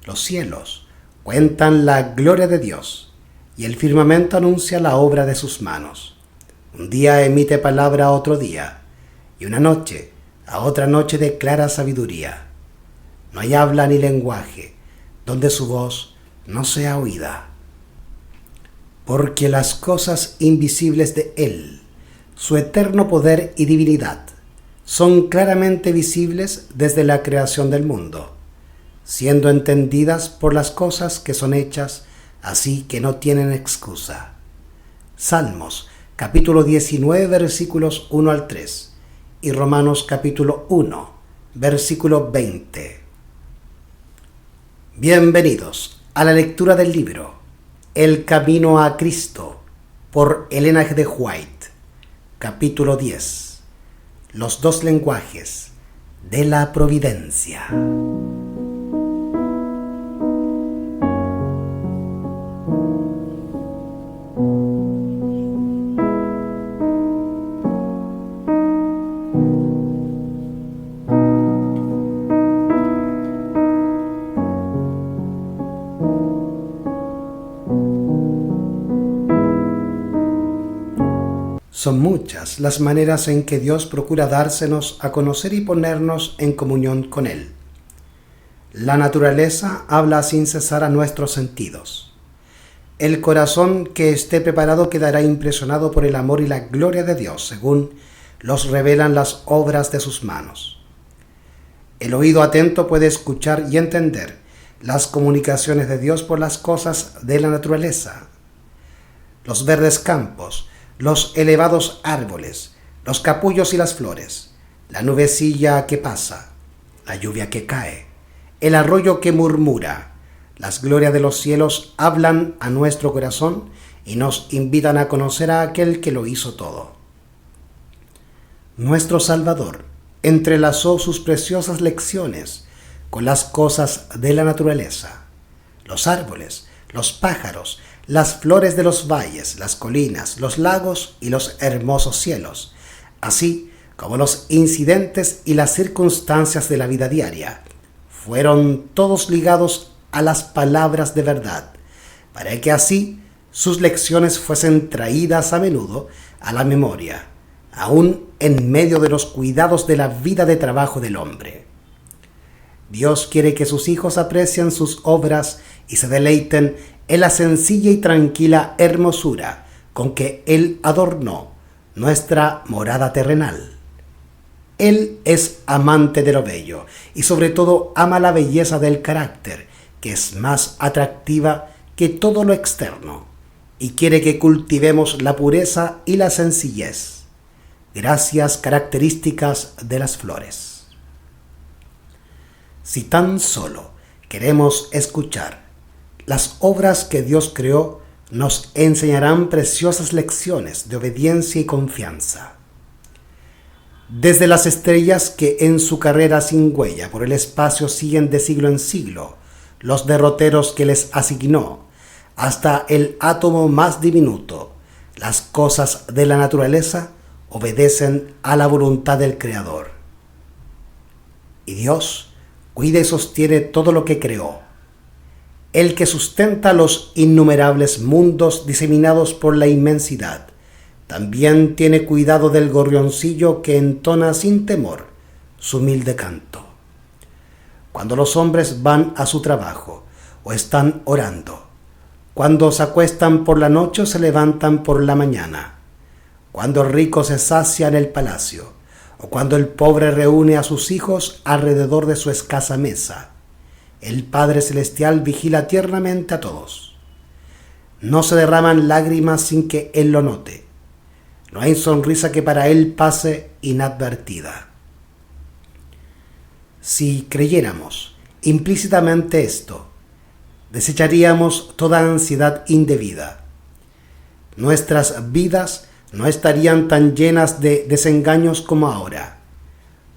Los cielos cuentan la gloria de Dios, y el firmamento anuncia la obra de sus manos. Un día emite palabra a otro día, y una noche a otra noche declara sabiduría. No hay habla ni lenguaje donde su voz no sea oída. Porque las cosas invisibles de Él, su eterno poder y divinidad, son claramente visibles desde la creación del mundo, siendo entendidas por las cosas que son hechas, así que no tienen excusa. Salmos capítulo 19 versículos 1 al 3 y Romanos capítulo 1 versículo 20. Bienvenidos a la lectura del libro El Camino a Cristo por Elena G. de White, capítulo 10. Los dos lenguajes de la providencia. Son muchas las maneras en que Dios procura dársenos a conocer y ponernos en comunión con Él. La naturaleza habla sin cesar a nuestros sentidos. El corazón que esté preparado quedará impresionado por el amor y la gloria de Dios, según los revelan las obras de sus manos. El oído atento puede escuchar y entender las comunicaciones de Dios por las cosas de la naturaleza. Los verdes campos, los elevados árboles, los capullos y las flores, la nubecilla que pasa, la lluvia que cae, el arroyo que murmura, las glorias de los cielos hablan a nuestro corazón y nos invitan a conocer a aquel que lo hizo todo. Nuestro Salvador entrelazó sus preciosas lecciones con las cosas de la naturaleza, los árboles, los pájaros, las flores de los valles, las colinas, los lagos y los hermosos cielos, así como los incidentes y las circunstancias de la vida diaria, fueron todos ligados a las palabras de verdad, para que así sus lecciones fuesen traídas a menudo a la memoria, aún en medio de los cuidados de la vida de trabajo del hombre. Dios quiere que sus hijos aprecien sus obras y se deleiten en la sencilla y tranquila hermosura con que Él adornó nuestra morada terrenal. Él es amante de lo bello y sobre todo ama la belleza del carácter, que es más atractiva que todo lo externo, y quiere que cultivemos la pureza y la sencillez, gracias características de las flores. Si tan solo queremos escuchar las obras que Dios creó, nos enseñarán preciosas lecciones de obediencia y confianza. Desde las estrellas que en su carrera sin huella por el espacio siguen de siglo en siglo los derroteros que les asignó, hasta el átomo más diminuto, las cosas de la naturaleza obedecen a la voluntad del Creador. Y Dios cuida y sostiene todo lo que creó. El que sustenta los innumerables mundos diseminados por la inmensidad, también tiene cuidado del gorrioncillo que entona sin temor su humilde canto. Cuando los hombres van a su trabajo o están orando, cuando se acuestan por la noche o se levantan por la mañana, cuando el rico se sacia en el palacio o cuando el pobre reúne a sus hijos alrededor de su escasa mesa, el Padre Celestial vigila tiernamente a todos. No se derraman lágrimas sin que Él lo note. No hay sonrisa que para Él pase inadvertida. Si creyéramos implícitamente esto, desecharíamos toda ansiedad indebida. Nuestras vidas no estarían tan llenas de desengaños como ahora,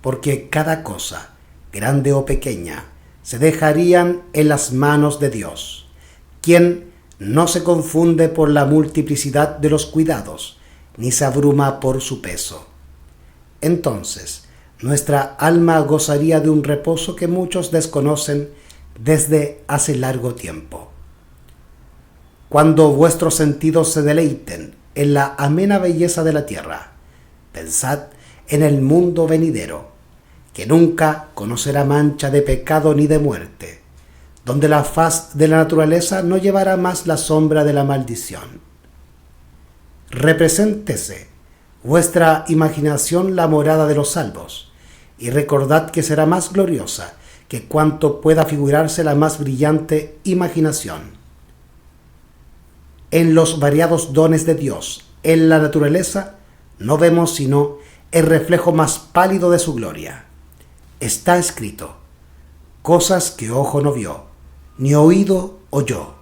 porque cada cosa, grande o pequeña, se dejarían en las manos de Dios, quien no se confunde por la multiplicidad de los cuidados, ni se abruma por su peso. Entonces, nuestra alma gozaría de un reposo que muchos desconocen desde hace largo tiempo. Cuando vuestros sentidos se deleiten en la amena belleza de la tierra, pensad en el mundo venidero, que nunca conocerá mancha de pecado ni de muerte, donde la faz de la naturaleza no llevará más la sombra de la maldición. Represéntese vuestra imaginación la morada de los salvos, y recordad que será más gloriosa que cuanto pueda figurarse la más brillante imaginación. En los variados dones de Dios, en la naturaleza, no vemos sino el reflejo más pálido de su gloria. Está escrito: cosas que ojo no vio, ni oído oyó,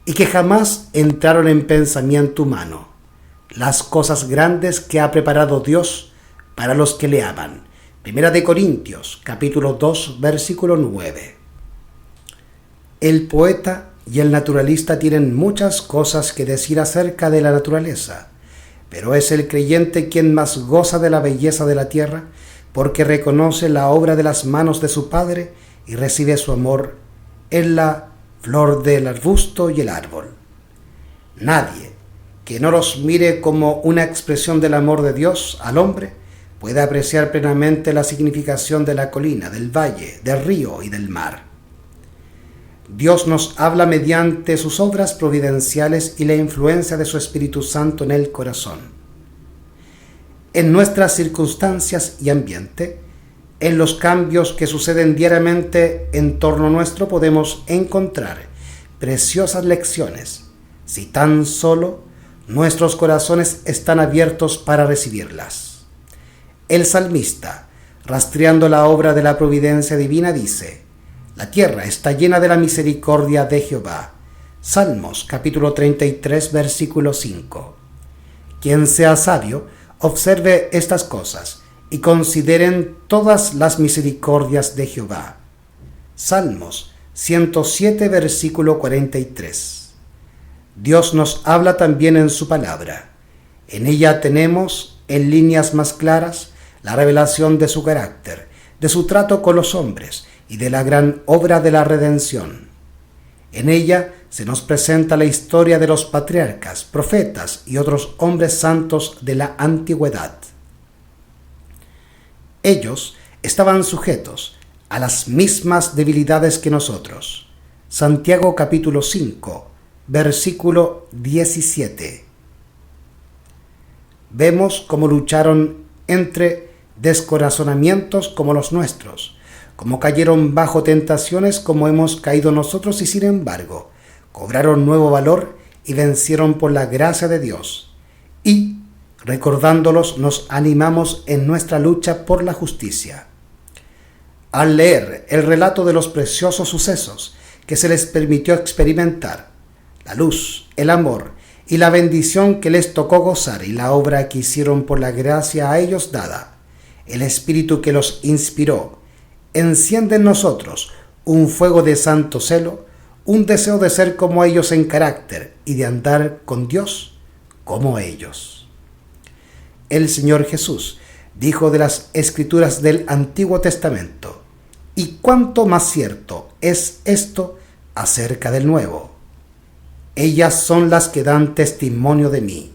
y que jamás entraron en pensamiento humano, las cosas grandes que ha preparado Dios para los que le aman. Primera de Corintios, capítulo 2, versículo 9. El poeta y el naturalista tienen muchas cosas que decir acerca de la naturaleza, pero es el creyente quien más goza de la belleza de la tierra, porque reconoce la obra de las manos de su Padre y recibe su amor en la flor del arbusto y el árbol. Nadie que no los mire como una expresión del amor de Dios al hombre puede apreciar plenamente la significación de la colina, del valle, del río y del mar. Dios nos habla mediante sus obras providenciales y la influencia de su Espíritu Santo en el corazón. En nuestras circunstancias y ambiente, en los cambios que suceden diariamente en torno nuestro, podemos encontrar preciosas lecciones, si tan solo nuestros corazones están abiertos para recibirlas. El salmista, rastreando la obra de la providencia divina, dice: la tierra está llena de la misericordia de Jehová. Salmos capítulo 33, versículo 5. Quien sea sabio, observe estas cosas y consideren todas las misericordias de Jehová. Salmos 107, versículo 43. Dios nos habla también en su palabra. En ella tenemos, en líneas más claras, la revelación de su carácter, de su trato con los hombres y de la gran obra de la redención. En ella se nos presenta la historia de los patriarcas, profetas y otros hombres santos de la antigüedad. Ellos estaban sujetos a las mismas debilidades que nosotros. Santiago capítulo 5, versículo 17. Vemos cómo lucharon entre descorazonamientos como los nuestros, como cayeron bajo tentaciones como hemos caído nosotros, y sin embargo cobraron nuevo valor y vencieron por la gracia de Dios. Y, recordándolos, nos animamos en nuestra lucha por la justicia. Al leer el relato de los preciosos sucesos que se les permitió experimentar, la luz, el amor y la bendición que les tocó gozar y la obra que hicieron por la gracia a ellos dada, el Espíritu que los inspiró, enciende en nosotros un fuego de santo celo, un deseo de ser como ellos en carácter y de andar con Dios como ellos. El Señor Jesús dijo de las Escrituras del Antiguo Testamento: ¿y cuánto más cierto es esto acerca del Nuevo? Ellas son las que dan testimonio de mí.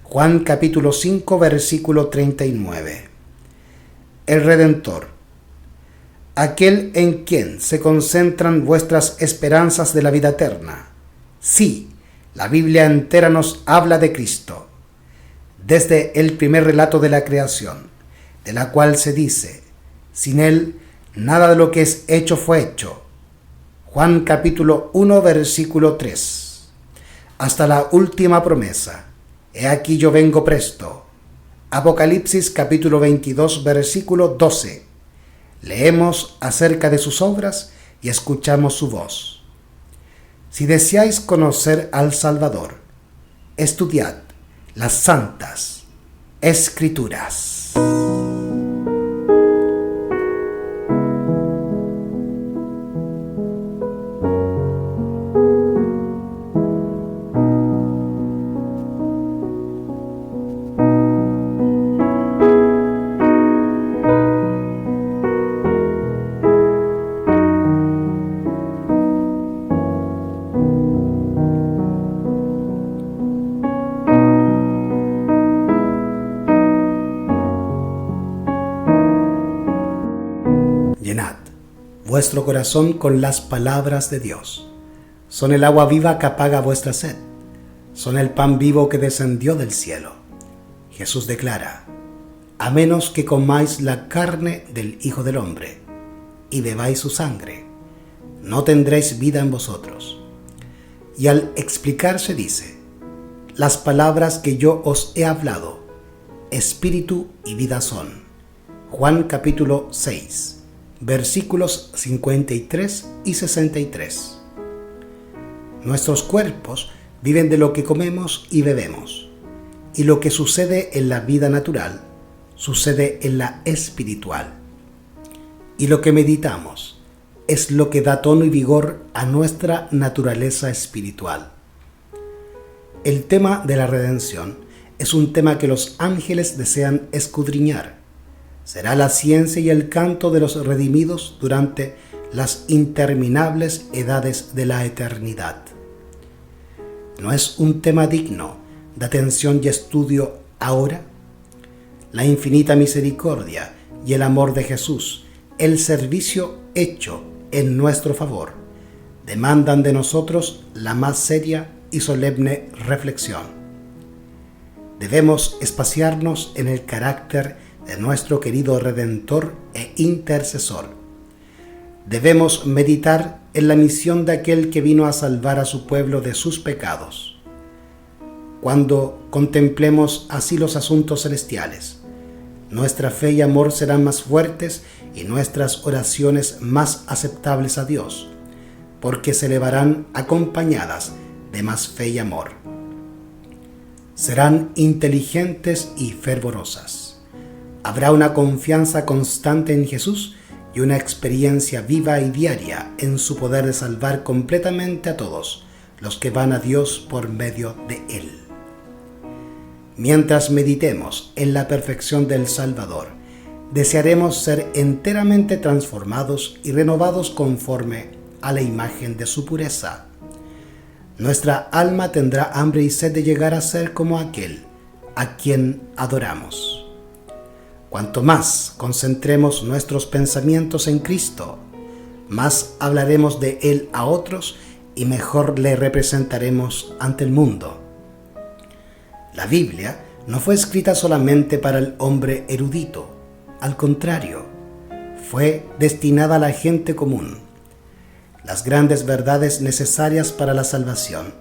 Juan capítulo 5, versículo 39. El Redentor, aquel en quien se concentran vuestras esperanzas de la vida eterna. Sí, la Biblia entera nos habla de Cristo. Desde el primer relato de la creación, de la cual se dice: sin Él, nada de lo que es hecho fue hecho. Juan capítulo 1, versículo 3. Hasta la última promesa: he aquí yo vengo presto. Apocalipsis capítulo 22, versículo 12. Leemos acerca de sus obras y escuchamos su voz. Si deseáis conocer al Salvador, estudiad las Santas Escrituras. vuestro corazón con las palabras de Dios. Son el agua viva que apaga vuestra sed. Son el pan vivo que descendió del cielo. Jesús declara: a menos que comáis la carne del Hijo del Hombre y bebáis su sangre, no tendréis vida en vosotros. Y al explicarse dice: las palabras que yo os he hablado, espíritu y vida son. Juan capítulo 6, versículos 53 y 63. Nuestros cuerpos viven de lo que comemos y bebemos, y lo que sucede en la vida natural sucede en la espiritual. Y lo que meditamos es lo que da tono y vigor a nuestra naturaleza espiritual. El tema de la redención es un tema que los ángeles desean escudriñar. Será la ciencia y el canto de los redimidos durante las interminables edades de la eternidad. ¿No es un tema digno de atención y estudio ahora? La infinita misericordia y el amor de Jesús, el servicio hecho en nuestro favor, demandan de nosotros la más seria y solemne reflexión. Debemos espaciarnos en el carácter de nuestro querido Redentor e Intercesor. Debemos meditar en la misión de aquel que vino a salvar a su pueblo de sus pecados. Cuando contemplemos así los asuntos celestiales, nuestra fe y amor serán más fuertes y nuestras oraciones más aceptables a Dios, porque se elevarán acompañadas de más fe y amor. Serán inteligentes y fervorosas. Habrá una confianza constante en Jesús y una experiencia viva y diaria en su poder de salvar completamente a todos los que van a Dios por medio de Él. Mientras meditemos en la perfección del Salvador, desearemos ser enteramente transformados y renovados conforme a la imagen de su pureza. Nuestra alma tendrá hambre y sed de llegar a ser como aquel a quien adoramos. Cuanto más concentremos nuestros pensamientos en Cristo, más hablaremos de Él a otros y mejor le representaremos ante el mundo. La Biblia no fue escrita solamente para el hombre erudito, al contrario, fue destinada a la gente común. Las grandes verdades necesarias para la salvación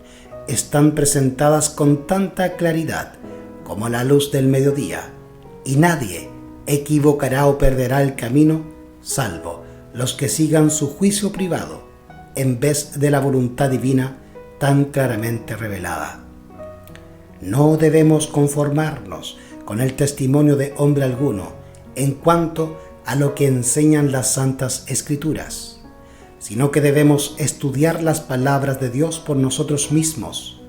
están presentadas con tanta claridad como la luz del mediodía, y nadie equivocará o perderá el camino, salvo los que sigan su juicio privado en vez de la voluntad divina tan claramente revelada. No debemos conformarnos con el testimonio de hombre alguno en cuanto a lo que enseñan las Santas Escrituras, sino que debemos estudiar las palabras de Dios por nosotros mismos.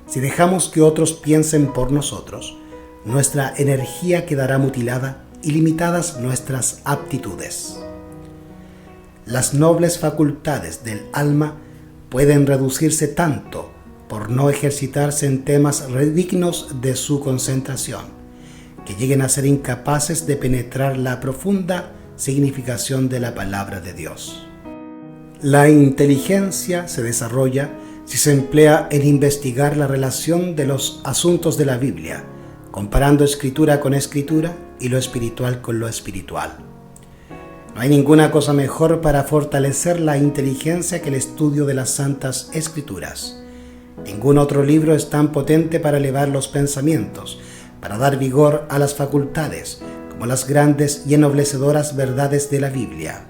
Si dejamos que otros piensen por nosotros, nuestra energía quedará mutilada y limitadas nuestras aptitudes. Las nobles facultades del alma pueden reducirse tanto por no ejercitarse en temas dignos de su concentración, que lleguen a ser incapaces de penetrar la profunda significación de la palabra de Dios. La inteligencia se desarrolla si se emplea en investigar la relación de los asuntos de la Biblia, comparando escritura con escritura y lo espiritual con lo espiritual. No hay ninguna cosa mejor para fortalecer la inteligencia que el estudio de las Santas Escrituras. Ningún otro libro es tan potente para elevar los pensamientos, para dar vigor a las facultades, como las grandes y ennoblecederas verdades de la Biblia.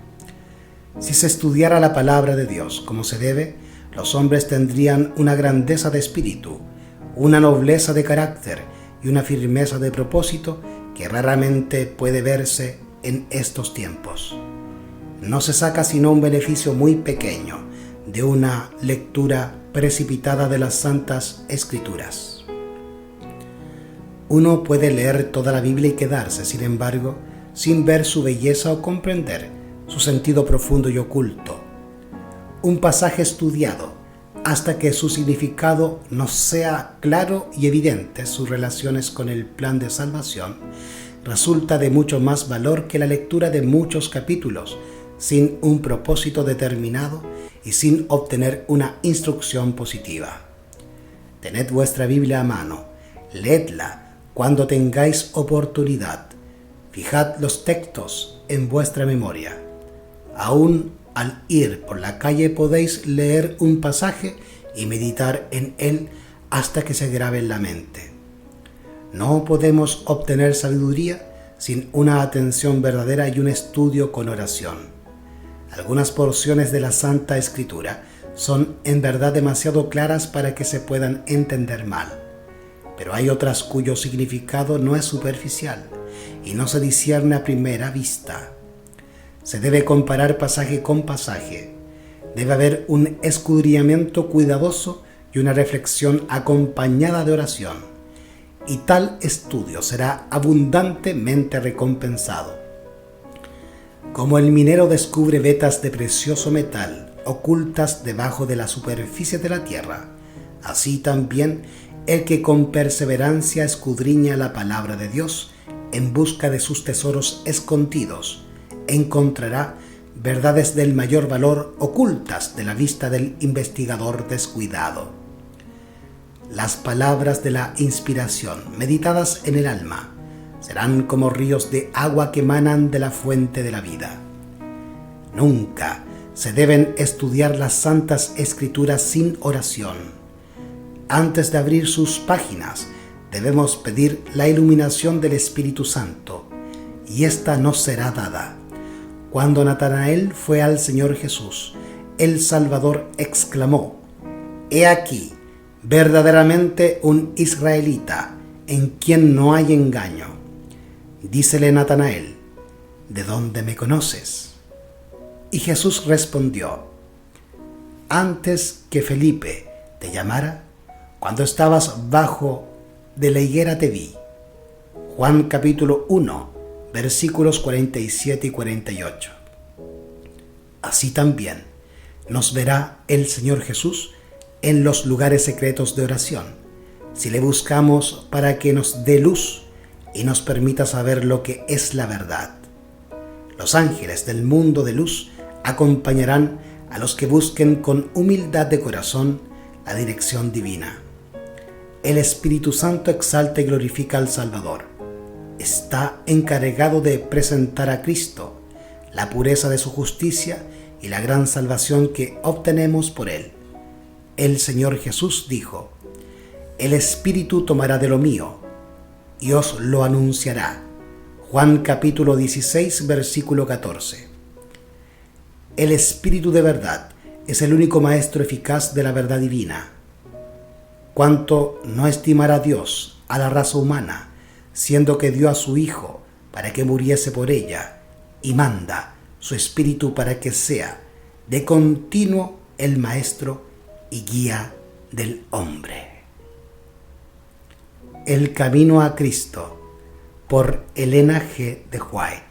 Si se estudiara la palabra de Dios como se debe, los hombres tendrían una grandeza de espíritu, una nobleza de carácter y una firmeza de propósito que raramente puede verse en estos tiempos. No se saca sino un beneficio muy pequeño de una lectura precipitada de las Santas Escrituras. Uno puede leer toda la Biblia y quedarse, sin embargo, sin ver su belleza o comprender su sentido profundo y oculto. Un pasaje estudiado hasta que su significado nos sea claro y evidente, sus relaciones con el plan de salvación, resulta de mucho más valor que la lectura de muchos capítulos, sin un propósito determinado y sin obtener una instrucción positiva. Tened vuestra Biblia a mano, leedla cuando tengáis oportunidad. Fijad los textos en vuestra memoria. Aún al ir por la calle podéis leer un pasaje y meditar en él hasta que se grabe en la mente. No podemos obtener sabiduría sin una atención verdadera y un estudio con oración. Algunas porciones de la Santa Escritura son en verdad demasiado claras para que se puedan entender mal, pero hay otras cuyo significado no es superficial y no se discierne a primera vista. Se debe comparar pasaje con pasaje. Debe haber un escudriñamiento cuidadoso y una reflexión acompañada de oración, y tal estudio será abundantemente recompensado. Como el minero descubre vetas de precioso metal ocultas debajo de la superficie de la tierra, así también el que con perseverancia escudriña la palabra de Dios en busca de sus tesoros escondidos, encontrará verdades del mayor valor ocultas de la vista del investigador descuidado. Las palabras de la inspiración, meditadas en el alma, serán como ríos de agua que emanan de la fuente de la vida. Nunca se deben estudiar las Santas Escrituras sin oración. Antes de abrir sus páginas, debemos pedir la iluminación del Espíritu Santo, y ésta nos será dada. Cuando Natanael fue al Señor Jesús, el Salvador exclamó: «He aquí, verdaderamente un israelita, en quien no hay engaño». Dícele Natanael: «¿De dónde me conoces?». Y Jesús respondió: «Antes que Felipe te llamara, cuando estabas bajo de la higuera te vi». Juan capítulo 1, versículos 47 y 48. Así también nos verá el Señor Jesús en los lugares secretos de oración, si le buscamos para que nos dé luz y nos permita saber lo que es la verdad. Los ángeles del mundo de luz acompañarán a los que busquen con humildad de corazón la dirección divina. El Espíritu Santo exalta y glorifica al Salvador. Está encargado de presentar a Cristo, la pureza de su justicia y la gran salvación que obtenemos por él. El Señor Jesús dijo: «El Espíritu tomará de lo mío y os lo anunciará». Juan capítulo 16, versículo 14. El Espíritu de verdad es el único maestro eficaz de la verdad divina. ¿Cuánto no estimará Dios a la raza humana, siendo que dio a su Hijo para que muriese por ella, y manda su Espíritu para que sea de continuo el maestro y guía del hombre? El camino a Cristo, por Elena G. de White.